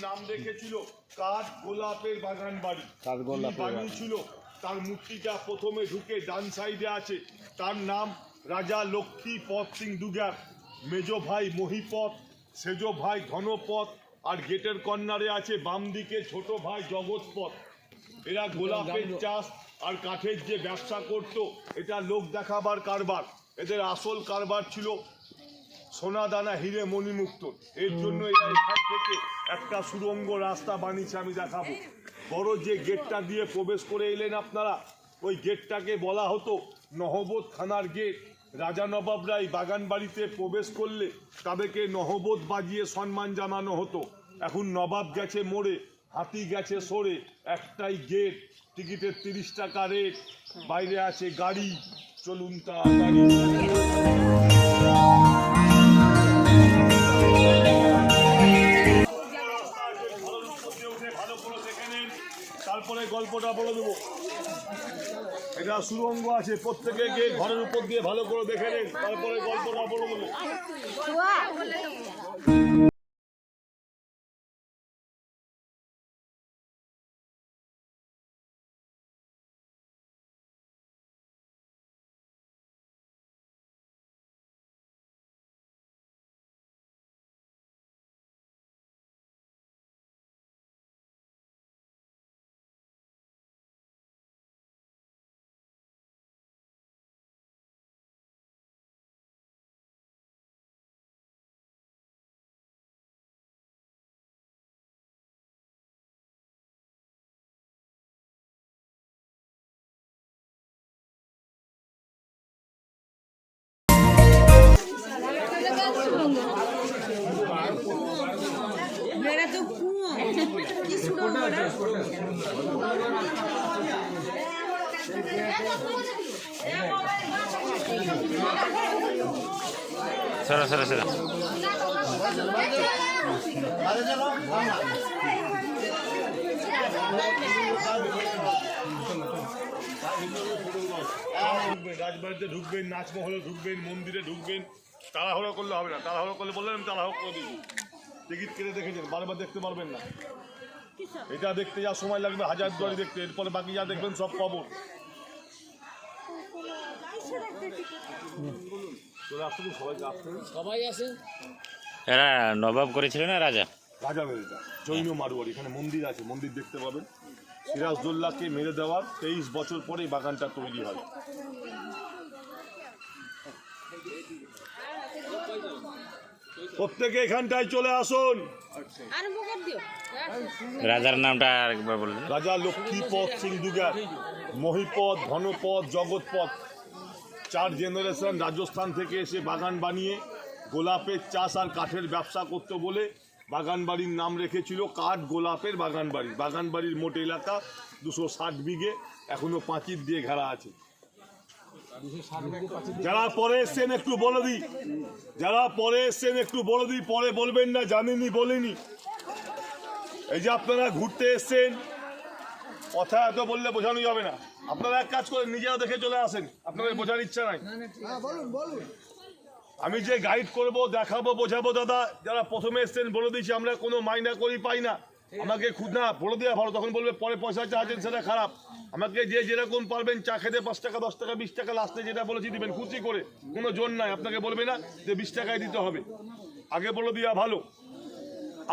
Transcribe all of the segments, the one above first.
নাম রেখেছিল কাঠ গোলাপের বাগান বাড়ি। বানিয়েছিল তার মূর্তিটা প্রথমে ঢুকে ডান সাইডে আছে, তার নাম রাজা লক্ষ্মীপদ সিং দুগার। মেজো ভাই মহিপদ, সেজো ভাই ধনপদ, আর গেটের কর্নারে আছে বাম দিকে ছোট ভাই জগৎপদ। এরা গোলাপের চাষ আর কাঠের যে ব্যবসা করত, এটা লোক দেখাবার কারবার। এদের আসল কারবার ছিল সোনা দানা হিরে মণিমুক্ত। এর জন্য এরা এখান থেকে একটা সুড়ঙ্গ রাস্তা বানিয়েছে, আমি দেখাবো। বড় যে গেটটা দিয়ে প্রবেশ করে এলেন আপনারা, ওই গেটটাকে বলা হতো নহবত খানার গেট। রাজা নবাবরা এই বাগান বাড়িতে প্রবেশ করলে তাদেরকে নহবত বাজিয়ে সম্মান জানানো হতো। এখন নবাব গেছে মোড়ে, হাতি গেছে সরে, একটাই গেট, টিকিটের 30 টাকা রেট, বাইরে আছে গাড়ি, চলুন তাড়াতাড়ি। তারপরে গল্পটা বলে দেবো। এটা সুরঙ্গ আছে, প্রত্যেকে গিয়ে ঘরের উপর দিয়ে ভালো করে দেখে নেন, তারপরে গল্পটা বলে দেবো। সরা সরা সরা রাজবাড়িতে ঢুকবেন, নাচমহলে ঢুকবেন, মন্দিরে ঢুকবেন, তাড়াহুড়ো করলে হবে না। তাড়াহুড়ো করলে বললেন আমি তাড়াহুড়ো করে দিই। টিকিট কেটে দেখেছেন, বারবার দেখতে পারবেন না। এটা দেখতে যা সময় লাগবে হাজারদুয়ারি দেখতে, এরপরে বাকি যা দেখবেন সব কবর। সবাই আছে। এরা নবাব করেছিল না রাজা? রাজা মেরেটা জৈন মারোয়ারি। এখানে মন্দির আছে, মন্দির দেখতে পাবেন। সিরাজদৌল্লাকে মেরে দেওয়ার 23 বছর পরে এই বাগানটা তৈরি হয়। প্রত্যেকে এখানটায় চলে আসুন। রাজার নামটা আরেকবার বলবেন। রাজা লক্ষ্মীপদ সিং দুগার, মহিপদ, ধনপদ, জগৎপদ। 4 জেনারেশন রাজস্থান থেকে এসে বাগান বানিয়ে গোলাপের চাষ আর কাঠের ব্যবসা করতে বলে বাগান বাড়ির নাম রেখেছিল কাঠ গোলাপের বাগান বাড়ি। বাগান বাড়ির মোট এলাকা 260 বিঘে, এখনো পাঁচিল দিয়ে ঘেরা আছে। যারা পরে এসছেন একটু বলে দিই, যারা পরে এসছেন একটু বলে দিই, পরে বলবেন না জানিনি বলিনি। এই যে আপনারা ঘুরতে এসছেন, কথা এত বললে বোঝানো যাবে না। আপনারা এক কাজ করেন, নিজেরা দেখে চলে আসেন, আপনাদের বোঝার ইচ্ছা নাই। আমি যে গাইড করব, দেখাবো, বোঝাবো, দাদা যারা প্রথমে এসছেন বলে দিচ্ছি, আমরা কোনো মাইনা করি পাই না। আমাকে খুদ না বলে দেওয়া ভালো, তখন বলবে পরে পয়সা চাচ্ছেন সেটা খারাপ। আমাকে যে যেরকম পারবেন চা খেতে 5 টাকা 10 টাকা 20 টাকা লাস্টে যেটা বলেছি দিবেন, খুশি করে, কোনো জোর নাই। আপনাকে বলবে না যে 20 টাকায় দিতে হবে, আগে বলে দেওয়া ভালো।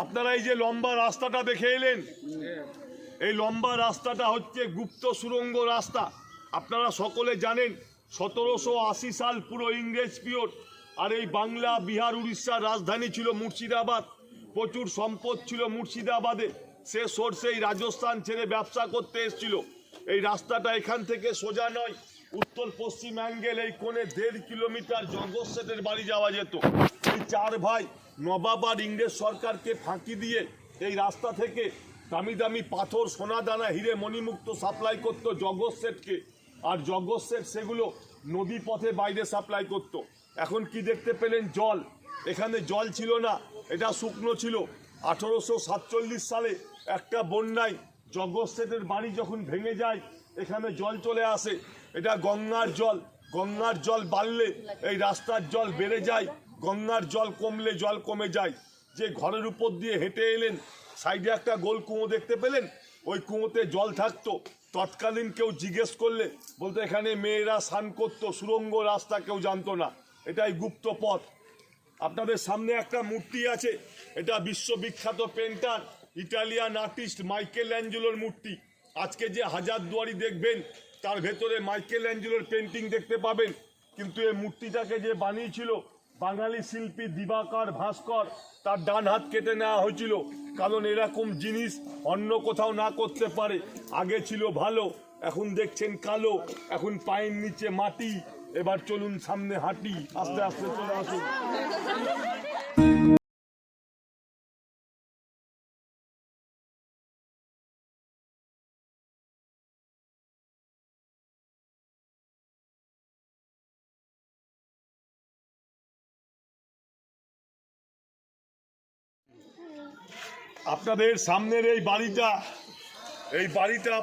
আপনারা এই যে লম্বা রাস্তাটা দেখে এলেন, এই লম্বা রাস্তাটা হচ্ছে গুপ্ত সুড়ঙ্গ রাস্তা। আপনারা সকলে জানেন 1780 সাল পুরো ইংরেজ পিরিয়ড। আর এই বাংলা, বিহার, উড়িষ্যার রাজধানী ছিল মুর্শিদাবাদ। প্রচুর সম্পদ ছিল মুর্শিদাবাদে। সে সোর্সেই রাজস্থান ছেড়ে ব্যবসা করতে এসেছিল। এই রাস্তাটা এখান থেকে সোজা নয়, উত্তর পশ্চিম অ্যাঙ্গেল, এই কোণে 1.5 কিলোমিটার জগৎ শেঠের বাড়ি যাওয়া যেত। এই 4 ভাই নবাব আর ইংরেজ সরকারকে ফাঁকি দিয়ে এই রাস্তা থেকে দামি দামি পাথর, সোনা দানা, হিরে মণিমুক্ত সাপ্লাই করতো জগৎ শেঠকে। আর জগৎ শেঠ সেগুলো নদী পথে বাইরে সাপ্লাই করত। এখন কি দেখতে পেলেন? জল। এখানে জল ছিল না, এটা শুকনো ছিল। 1847 সালে একটা বন্যায় জগৎ শেঠের বাড়ি যখন ভেঙে যায়, এখানে জল চলে আসে। এটা গঙ্গার জল। গঙ্গার জল বাড়লে এই রাস্তার জল বেড়ে যায়, গঙ্গার জল কমলে জল কমে যায়। যে ঘরের উপর দিয়ে হেঁটে এলেন সাইডে একটা গোল কুয়ো দেখতে পেলেন, ওই কুয়োতে জল থাকতো। তৎকালীন কেউ জিজ্ঞেস করলে বলতো এখানে মেয়েরা স্নান করতো, সুড়ঙ্গ রাস্তা কেউ জানতো না, এটাই গুপ্ত পথ। আপনাদের সামনে একটা মূর্তি আছে, এটা বিশ্ববিখ্যাত পেন্টার ইটালিয়ান আর্টিস্ট মাইকেল অ্যাঞ্জেলোর মূর্তি। আজকে যে হাজারদুয়ারি দেখবেন তার ভেতরে মাইকেল অ্যাঞ্জেলোর পেন্টিং দেখতে পাবেন, কিন্তু এই মূর্তিটাকে যে বানিয়েছিল বাঙালি শিল্পী দিবাকর ভাস্কর, তার ডান হাত কেটে নেওয়া হয়েছিল, কারণ এরকম জিনিস অন্য কোথাও না করতে পারে। আগে ছিল ভালো, এখন দেখছেন কালো, এখন পায়ের নিচে মাটি। এবার চলুন সামনে হাঁটি, আস্তে আস্তে চলে আসুন। আপনাদের সামনের এই বাড়িটা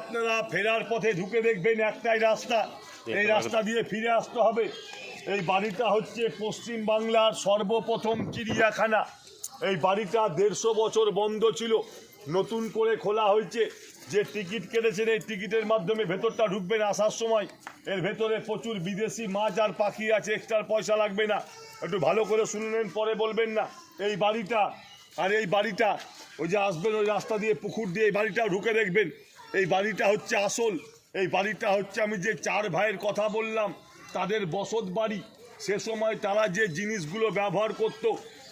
আপনারা ফেরার পথে ঢুকে দেখবেন একটাই রাস্তা, এই রাস্তা দিয়ে ফিরে আসতে হবে। এই বাড়িটা হচ্ছে পশ্চিম বাংলার সর্বপ্রথম চিড়িয়াখানা। এই বাড়িটা 150 বছর বন্ধ ছিল, নতুন করে খোলা হয়েছে। যে টিকিট কেটেছেন এই টিকিটের মাধ্যমে ভেতরটা ঢুকবেন আসার সময়। এর ভেতরে প্রচুর বিদেশি মাছ আর পাখি আছে, এক্সট্রা পয়সা লাগবে না। একটু ভালো করে শুনলেন, পরে বলবেন না। এই বাড়িটা আর এই বাড়িটা, ওই যে আসবেন ওই রাস্তা দিয়ে পুকুর দিয়ে এই বাড়িটা ঢুকে দেখবেন। এই বাড়িটা হচ্ছে আসল, এই বাড়িটা হচ্ছে আমি যে 4 ভাইয়ের কথা বললাম তাদের বসত বাড়ি। সে সময় তারা যে জিনিসগুলো ব্যবহার করত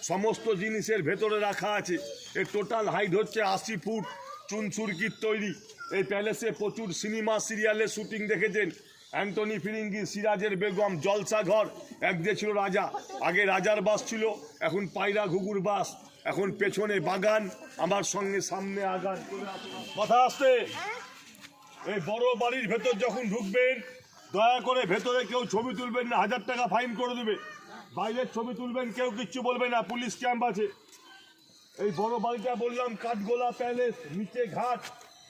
সমস্ত জিনিসের ভেতরে রাখা আছে। এর টোটাল হাইট হচ্ছে 80 ফুট, চুনসুরকির তৈরি। এই প্যালেসে প্রচুর সিনেমা সিরিয়ালের শুটিং দেখেছেন। অ্যান্টনি ফিরিঙ্গি, সিরাজের বেগম, জলসা ঘর। একদিকে ছিল রাজা, আগে রাজার বাস ছিল, এখন পায়রা ঘুঘুর বাস। এখন পেছনে বাগান, আমার সঙ্গে সামনে আগান। কথা আসছে। এই বড় বাড়ির ভেতর যখন ঢুকবেন দয়া করে ভেতরে কেউ ছবি তুলবেন না, 1000 টাকা ফাইন করে দেবে। বাইরের ছবি তুলবেন, কেউ কিচ্ছু বলবে না, পুলিশ ক্যাম্প আছে। এই বড় বাড়িটা বললাম কাঠগোলা প্যালেস, নিচে ঘাট।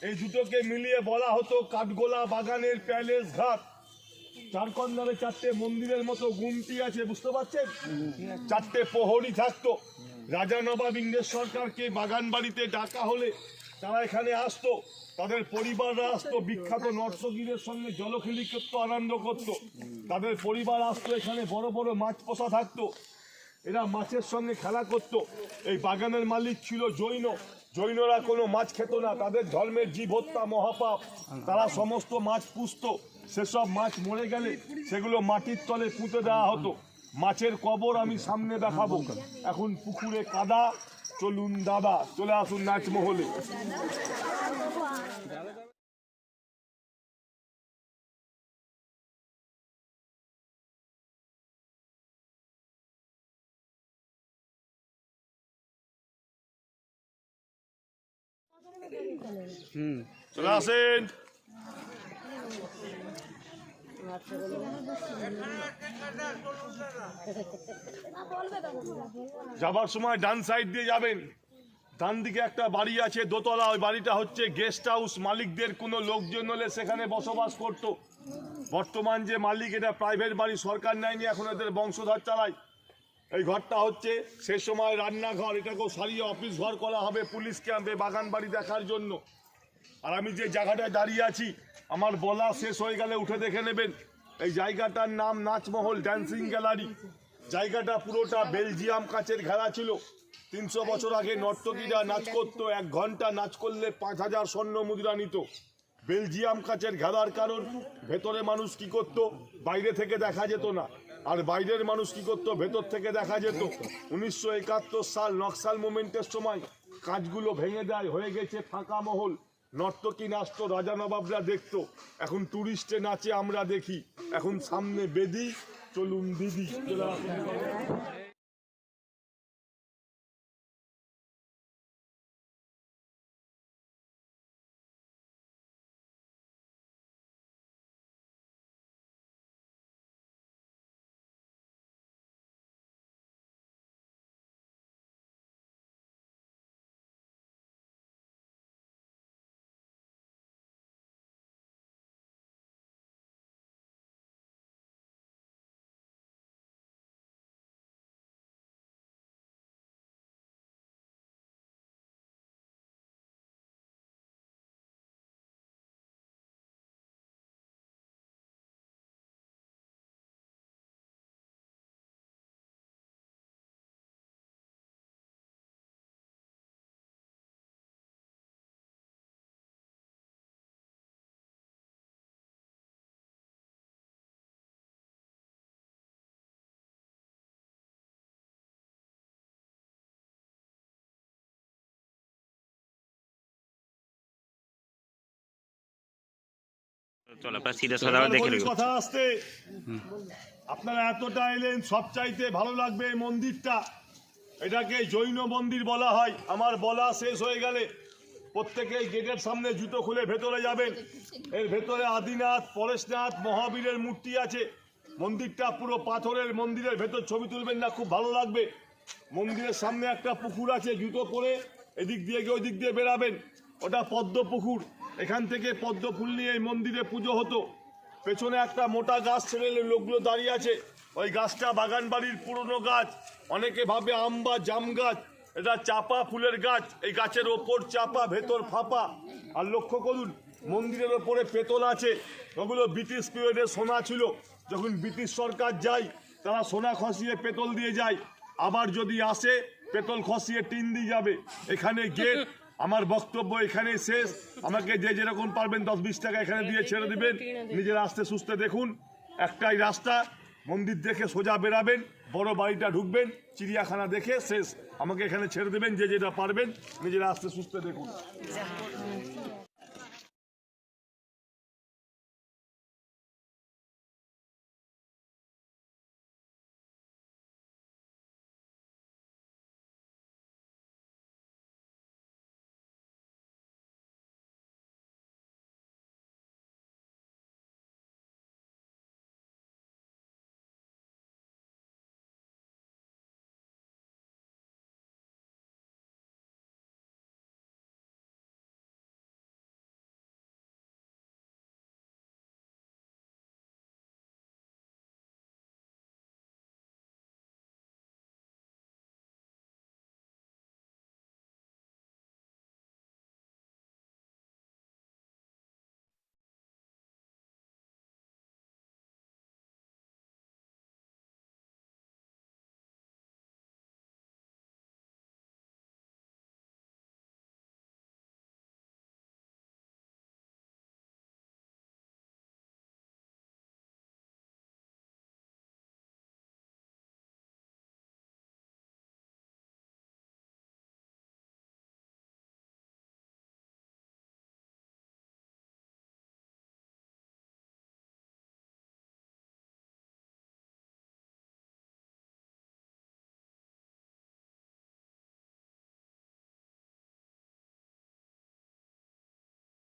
এই দুটোকে মিলিয়ে বলা হতো কাঠগোলা বাগানের প্যালেস ঘাট। 4 কর্নারে 4টে মন্দিরের মতো গুমটি আছে, বুঝতে পারছেন? 4টে প্রহরী থাকতো। রাজা নবাব ইংরেজ সরকারকে বাগান বাড়িতে ডাকা হলে তারা এখানে আসতো, তাদের পরিবাররা আসতো, বিখ্যাত নর্তকীদের সঙ্গে জলখেলি করতো, আনন্দ করতো। তাদের পরিবার আসতো, এখানে বড় বড় মাছ পোষা থাকতো, এরা মাছের সঙ্গে খেলা করত। এই বাগানের মালিক ছিল জৈন। জৈনরা কোনো মাছ খেত না, তাদের ধর্মের জীব হত্যা মহাপাপ। তারা সমস্ত মাছ পুষত। সেসব মাছ মরে গেলে সেগুলো মাটির তলে পুঁতে দেওয়া হতো। মাছের কবর আমি সামনে দেখাবো। এখন পুকুরে কাদা, চলুন দাদা, চলে আসুন নাচমহলে। চলে আসেন। যাবার সময় ডান সাইড দিয়ে যাবেন, ডান দিকে একটা বাড়ি আছে দোতলা। ওই বাড়িটা হচ্ছে গেস্ট হাউস, মালিকদের কোনো লোকজন হলে সেখানে বসবাস করতো। বর্তমান যে মালিক, এটা প্রাইভেট বাড়ি, সরকার নেয়নি, এখন এদের বংশধর চালায়। এই ঘরটা হচ্ছে সে সময় রান্নাঘর, এটাকেও সারিয়ে অফিস ঘর করা হবে পুলিশ ক্যাম্পে বাগান বাড়ি দেখার জন্য। আর আমি যে জায়গাটায় দাঁড়িয়ে আছি, আমার বলা শেষ হয়ে গেলে উঠে দেখে নেবেন। এই জায়গাটার নাম নাচমহল ড্যান্সিং গ্যালারি। জায়গাটা পুরোটা বেলজিয়াম কাচের ঘেরা ছিল। 300 বছর আগে নর্তকীরা নাচ করতো, 1 ঘন্টা নাচ করলে 5000 স্বর্ণ মুদ্রা নিত। বেলজিয়াম কাচের ঘেরার কারণ, ভেতরে মানুষ কি করতো বাইরে থেকে দেখা যেত না, আর বাইরের মানুষ কি করতো ভেতর থেকে দেখা যেত। 1971 সাল নকশাল মুভমেন্টের সময় কাঁচগুলো ভেঙে দেয়, হয়ে গেছে ফাঁকা মহল। নর্তকী নাচতো, রাজা নবাবরা দেখতো, এখন টুরিস্টে নাচে আমরা দেখি। এখন সামনে বেদি, চলুন দিদি, চলে আসুন। চলো আপনার সিধা সাদা দেখে বলি নেব। কথা আসতে আপনারা এতটা এলেন, সবচাইতে ভালো লাগবে এই মন্দিরটা। এটাকে জৈন মন্দির বলা হয়। আমার বলা শেষ হয়ে গেলে প্রত্যেকেই গেটের সামনে জুতো খুলে ভেতরে যাবেন। এর ভেতরে আদিনাথ, পরেশনাথ, মহাবীরের মূর্তি আছে। মন্দিরটা পুরো পাথরের। মন্দিরের ভেতর ছবি তুলবেন না, খুব ভালো লাগবে। মন্দিরের সামনে একটা পুকুর আছে, জুতো পরে এদিক দিয়ে গিয়ে ওই দিক দিয়ে বেরাবেন, ওটা পদ্ম পুকুর। এখান থেকে পদ্ম ফুল নিয়ে এই মন্দিরে পুজো হতো। পেছনে একটা মোটা গাছ ছেড়ে লোকগুলো দাঁড়িয়ে আছে, ওই গাছটা বাগান বাড়ির পুরনো গাছ। অনেকে ভাবে আম বা জাম গাছ, এটা চাপা ফুলের গাছ। এই গাছের ওপর চাপা, ভেতর ফাঁপা। আর লক্ষ্য করুন মন্দিরের ওপরে পেতল আছে, ওগুলো ব্রিটিশ পিরিয়ডে সোনা ছিল। যখন ব্রিটিশ সরকার যায় তারা সোনা খসিয়ে পেতল দিয়ে যায়, আবার যদি আসে পেতল খসিয়ে টিন দিয়ে যাবে। এখানে গেট। আমার বক্তব্য এখানেই শেষ। আমাকে যে যেরকম পারবেন 10-20 টাকা এখানে দিয়ে ছেড়ে দিবেন। নিজের আস্তে সুস্থে দেখুন, একটাই রাস্তা। মন্দির দেখে সোজা বেরাবেন, বড় বাড়িটা ঢুকবেন, চিড়িয়াখানা দেখে শেষ। আমাকে এখানে ছেড়ে দেবেন, যে যেটা পারবেন নিজের আস্তে সুস্থে দেখুন।